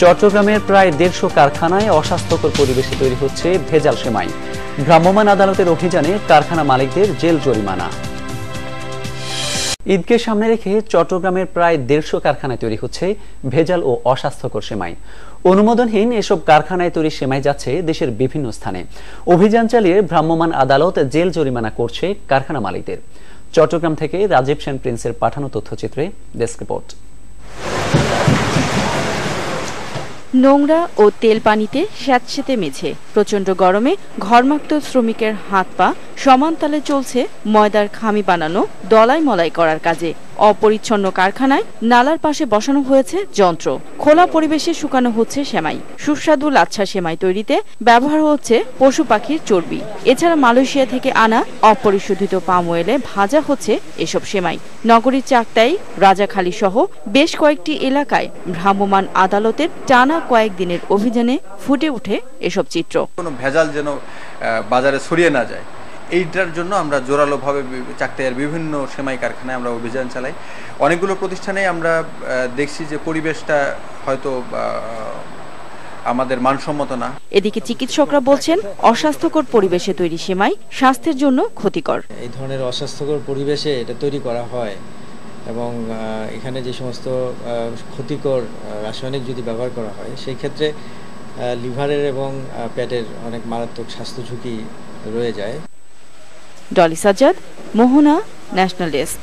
চট্টগ্রামের প্রায় 150 কারখানায় অস্বাস্থ্যকর পরিবেশে তৈরি হচ্ছে ভেজাল সেমাই। ভ্রাম্যমাণ আদালতের অভিযানে কারখানা মালিকদের জেল জরিমানা। ঈদকে সামনে রেখে চট্টগ্রামের প্রায় 150 কারখানায় তৈরি হচ্ছে ভেজাল ও অস্বাস্থ্যকর সেমাই। অনুমোদনহীন এসব কারখানায় তৈরি সেমাই যাচ্ছে দেশের বিভিন্ন স্থানে। অভিযান চালিয়ে ভ্রাম্যমাণ আদালত জেল জরিমানা করছে কারখানা মালিকদের। চট্টগ্রাম থেকে রাজীব সেন প্রিন্সের পাঠানো তথ্যচিত্রে ডেস্ক রিপোর্ট। নোংরা ও তেল পানিতে স্যাঁতসেঁতে মেঝে, প্রচণ্ড গরমে ঘরমাক্ত শ্রমিকের হাত পা সমান তালে চলছে ময়দার খামি বানানো দলাই মলাই করার কাজে। অপরিচ্ছন্ন কারখানায় নালার পাশে বসানো হয়েছে যন্ত্র। খোলা পরিবেশে শুকানো হচ্ছে সেমাই। সুস্বাদু লাচ্ছা সেমাই তৈরিতে ব্যবহার হচ্ছে পশু পাখির চর্বি। এছাড়া মালয়েশিয়া থেকে আনা অপরিশোধিত পাম অয়েলে ভাজা হচ্ছে এসব সেমাই। নগরীর চাকতাই, রাজাখালী সহ বেশ কয়েকটি এলাকায় ভ্রাম্যমাণ আদালতের টানা কয়েকদিনের অভিযানে ফুটে ওঠে এসব চিত্র। কোনো ভেজাল যেন বাজারে ছড়িয়ে না যায়, এইটার জন্য আমরা জোরালোভাবে চাকতাইয়ের বিভিন্ন সেমাই কারখানায় আমরা অভিযান চালাই। অনেকগুলো প্রতিষ্ঠানে আমরা দেখছি যে পরিবেশটা হয়তো আমাদের মানসম্মত না। এদিকে চিকিৎসকরা বলছেন অস্বাস্থ্যকর পরিবেশে তৈরি সেমাই স্বাস্থ্যের জন্য ক্ষতিকর। এই ধরনের অস্বাস্থ্যকর পরিবেশে এটা তৈরি করা হয় এবং এখানে যে সমস্ত ক্ষতিকর রাসায়নিক যদি ব্যবহার করা হয় সেই ক্ষেত্রে লিভারের এবং পেটের অনেক মারাত্মক স্বাস্থ্য ঝুঁকি রয়ে যায়। ডলি সাজ্জাদ, মোহনা, ন্যাশনাল ডেস্ক।